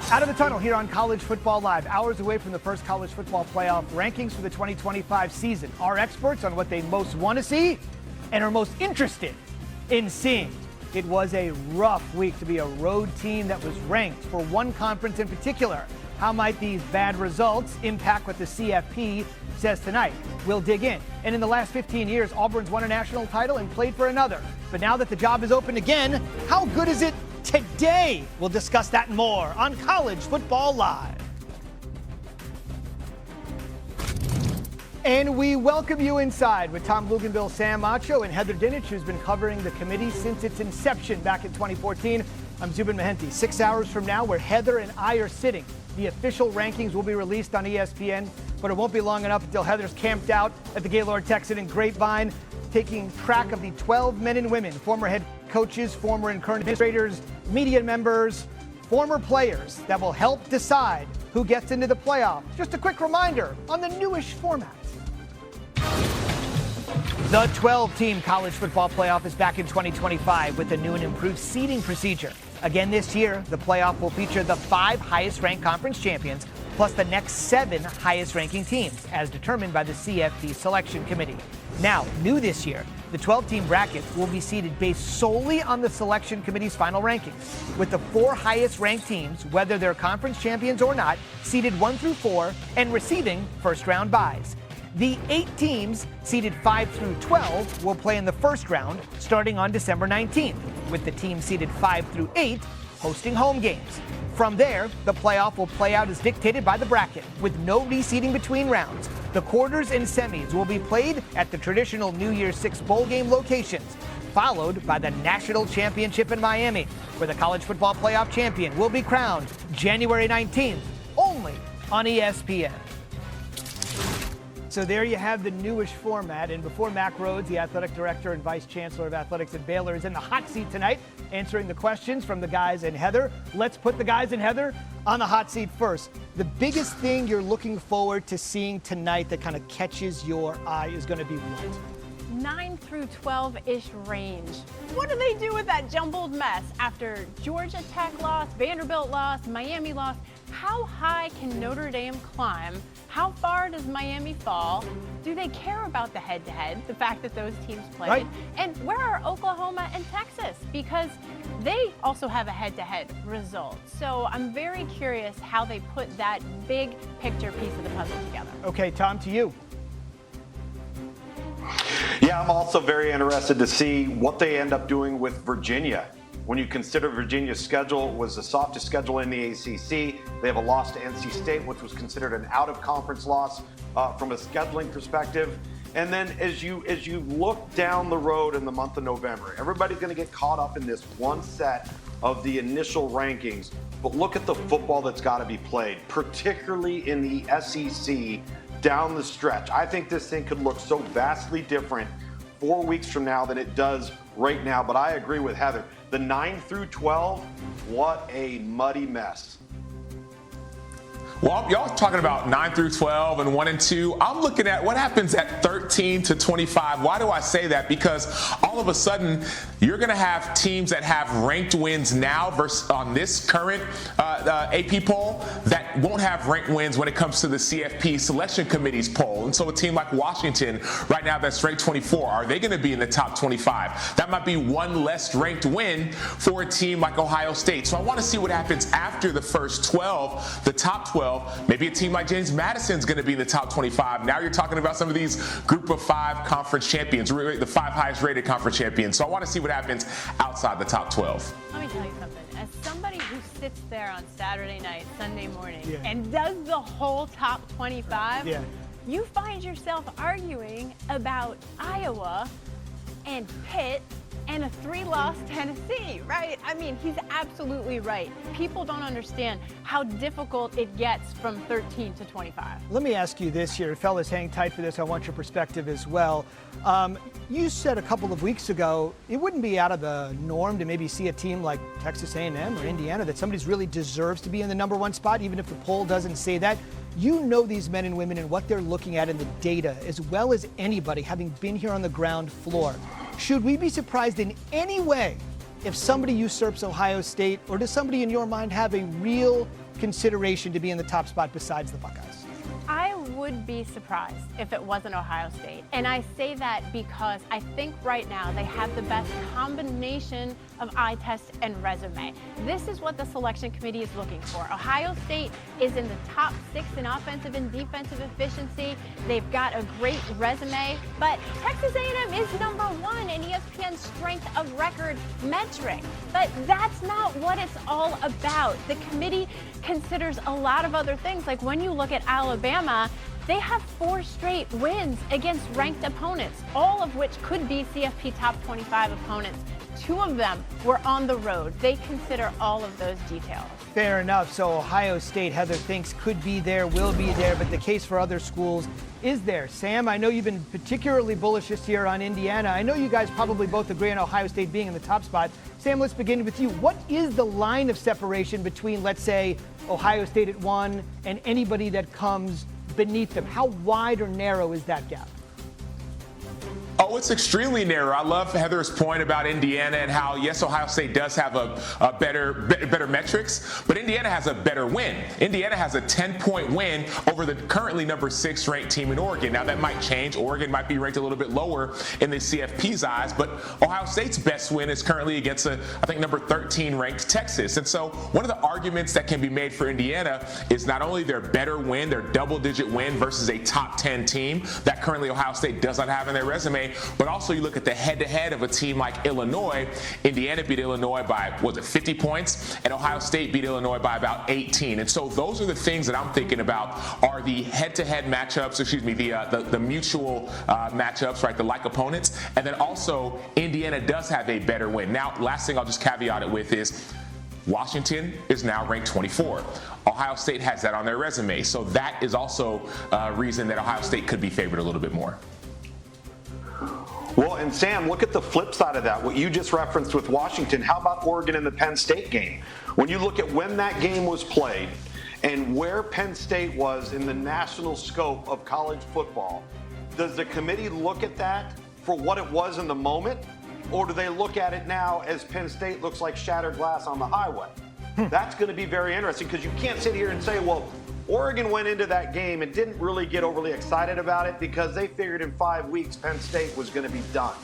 Out of the tunnel here on College Football Live, hours away from the first college football playoff rankings for the 2025 season. Our experts on what they most want to see and are most interested in seeing. It was a rough week to be a road team that was ranked for one conference in particular. How might these bad results impact what the CFP says tonight? We'll dig in. And in the last 15 years, Auburn's won a national title and played for another. But now that the job is open again, how good is it today? We'll discuss that and more on College Football Live. And we welcome you inside with Tom Luganville, Sam Macho, and Heather Dinich, who's been covering the committee since its inception back in 2014. I'm Zubin Mehenti. 6 hours from now, where Heather and I are sitting, the official rankings will be released on ESPN, but it won't be long enough until Heather's camped out at the Gaylord Texan in Grapevine, taking track of the 12 men and women, former head coaches, former and current administrators, media members, former players that will help decide who gets into the playoff. Just a quick reminder on the newish format. The 12-team college football playoff is back in 2025 with a new and improved seeding procedure. Again this year, the playoff will feature the 5 highest-ranked conference champions plus the next 7 highest-ranking teams, as determined by the CFP selection committee. Now, new this year, the 12-team bracket will be seeded based solely on the selection committee's final rankings, with the 4 highest-ranked teams, whether they're conference champions or not, seeded 1 through 4 and receiving first-round byes. The 8 teams seeded 5 through 12 will play in the first round starting on December 19th, with the teams seeded 5 through 8 hosting home games. From there, the playoff will play out as dictated by the bracket, with no reseeding between rounds. The quarters and semis will be played at the traditional New Year's Six bowl game locations, followed by the national championship in Miami, where the college football playoff champion will be crowned January 19th, only on ESPN. So there you have the newish format. And before Mac Rhodes, the athletic director and vice chancellor of athletics at Baylor, is in the hot seat tonight, answering the questions from the guys and Heather. Let's put the guys and Heather on the hot seat first. The biggest thing you're looking forward to seeing tonight that kind of catches your eye is going to be what? 9 through 12-ish range. What do they do with that jumbled mess after Georgia Tech lost, Vanderbilt lost, Miami lost? How high can Notre Dame climb? How far does Miami fall? Do they care about the head-to-head, the fact that those teams played? Right. And where are Oklahoma and Texas? Because they also have a head-to-head result. So I'm very curious how they put that big picture piece of the puzzle together. Okay, Tom, to you. Yeah, I'm also very interested to see what they end up doing with Virginia. When you consider Virginia's schedule was the softest schedule in the ACC, they have a loss to NC State, which was considered an out-of-conference loss from a scheduling perspective. And then as you look down the road in the month of November, everybody's going to get caught up in this one set of the initial rankings. But look at the football that's got to be played, particularly in the SEC down the stretch. I think this thing could look so vastly different 4 weeks from now than it does right now. But I agree with Heather. The 9 through 12, what a muddy mess. Well, y'all talking about 9 through 12 and 1 and 2. I'm looking at what happens at 13 to 25. Why do I say that? Because all of a sudden, you're going to have teams that have ranked wins now versus on this current AP poll that won't have ranked wins when it comes to the CFP selection committee's poll. And so a team like Washington right now that's ranked 24, are they going to be in the top 25? That might be one less ranked win for a team like Ohio State. So I want to see what happens after the first 12, the top 12. Maybe a team like James Madison's going to be in the top 25. Now you're talking about some of these group of 5 conference champions, the 5 highest rated conference champions. So I want to see what happens outside the top 12. Let me tell you something. As somebody who sits there on Saturday night, Sunday morning, and does the whole top 25, you find yourself arguing about Iowa and Pitt and a 3-loss Tennessee, right? I mean, he's absolutely right. People don't understand how difficult it gets from 13 to 25. Let me ask you this here. Fellas, hang tight for this. I want your perspective as well. You said a couple of weeks ago it wouldn't be out of the norm to maybe see a team like Texas A&M or Indiana that somebody's really deserves to be in the number 1 spot, even if the poll doesn't say that. You know these men and women and what they're looking at in the data as well as anybody, having been here on the ground floor. Should we be surprised in any way if somebody usurps Ohio State, or does somebody in your mind have a real consideration to be in the top spot besides the Buckeyes? I would be surprised if it wasn't Ohio State. And I say that because I think right now they have the best combination of eye test and resume. This is what the selection committee is looking for. Ohio State is in the top 6 in offensive and defensive efficiency. They've got a great resume, but Texas A&M is number 1 in ESPN's strength of record metric. But that's not what it's all about. The committee considers a lot of other things, like when you look at Alabama, they have 4 straight wins against ranked opponents, all of which could be CFP top 25 opponents. 2 of them were on the road. They consider all of those details. Fair enough. So Ohio State, Heather thinks could be there, will be there, but the case for other schools is there. Sam, I know you've been particularly bullish this year on Indiana. I know you guys probably both agree on Ohio State being in the top spot. Sam, let's begin with you. What is the line of separation between, let's say, Ohio State at 1 and anybody that comes beneath them? How wide or narrow is that gap? Oh, it's extremely narrow. I love Heather's point about Indiana and how, yes, Ohio State does have a better metrics, but Indiana has a better win. Indiana has a 10-point win over the currently number 6 ranked team in Oregon. Now, that might change. Oregon might be ranked a little bit lower in the CFP's eyes, but Ohio State's best win is currently against, I think, number 13 ranked Texas. And so one of the arguments that can be made for Indiana is not only their better win, their double-digit win versus a top 10 team that currently Ohio State does not have in their resume, but also you look at the head-to-head of a team like Illinois. Indiana beat Illinois by, 50 points, and Ohio State beat Illinois by about 18. And so those are the things that I'm thinking about are the head-to-head matchups, the mutual matchups, right, the like opponents. And then also Indiana does have a better win. Now, last thing I'll just caveat it with is Washington is now ranked 24. Ohio State has that on their resume. So that is also a reason that Ohio State could be favored a little bit more. Well, and Sam, look at the flip side of that. What you just referenced with Washington, how about Oregon and the Penn State game? When you look at when that game was played and where Penn State was in the national scope of college football, does the committee look at that for what it was in the moment? Or do they look at it now as Penn State looks like shattered glass on the highway? That's going to be very interesting because you can't sit here and say, well, Oregon went into that game and didn't really get overly excited about it because they figured in 5 weeks Penn State was going to be done.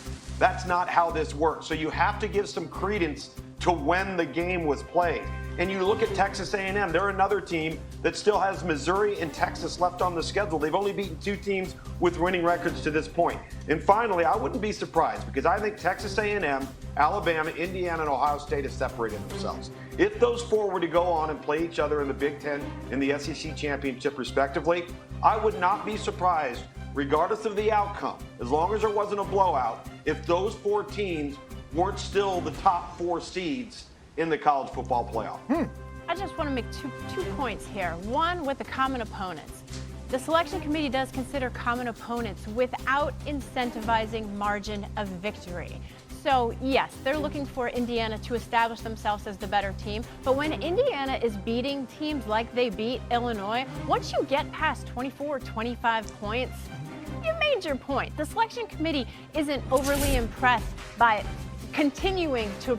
That's not how this works. So you have to give some credence to when the game was played. And you look at Texas A&M, they're another team that still has Missouri and Texas left on the schedule. They've only beaten 2 teams with winning records to this point. And finally, I wouldn't be surprised because I think Texas A&M, Alabama, Indiana, and Ohio State have separated themselves. If those 4 were to go on and play each other in the Big Ten and the SEC championship respectively, I would not be surprised, regardless of the outcome, as long as there wasn't a blowout, if those 4 teams weren't still the top 4 seeds in the college football playoff. I just want to make two points here. One, with the common opponents. The selection committee does consider common opponents without incentivizing margin of victory. So, yes, they're looking for Indiana to establish themselves as the better team. But when Indiana is beating teams like they beat Illinois, once you get past 24, 25 points, you made your point. The selection committee isn't overly impressed by continuing to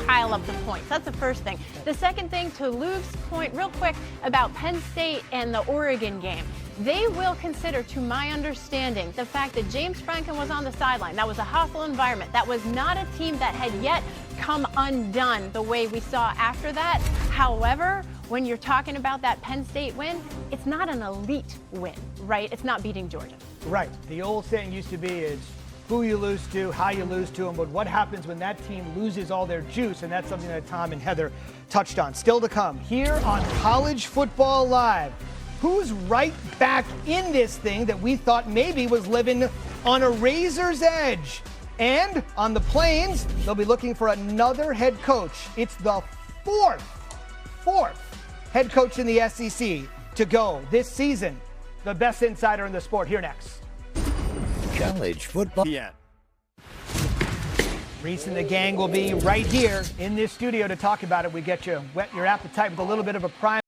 pile up the points. That's the first thing. The second thing, to Luke's point real quick about Penn State and the Oregon game, they will consider, to my understanding, the fact that James Franklin was on the sideline. That was a hostile environment. That was not a team that had yet come undone the way we saw after that. However, when you're talking about that Penn State win, it's not an elite win, right? It's not beating Georgia. Right. The old saying used to be is who you lose to, how you lose to them, but what happens when that team loses all their juice, and that's something that Tom and Heather touched on. Still to come here on College Football Live. Who's right back in this thing that we thought maybe was living on a razor's edge? And on the Plains, they'll be looking for another head coach. It's the fourth head coach in the SEC to go this season. The best insider in the sport, here next. College football. Yeah. Reese and the gang will be right here in this studio to talk about it. We get you whet your appetite with a little bit of a prime.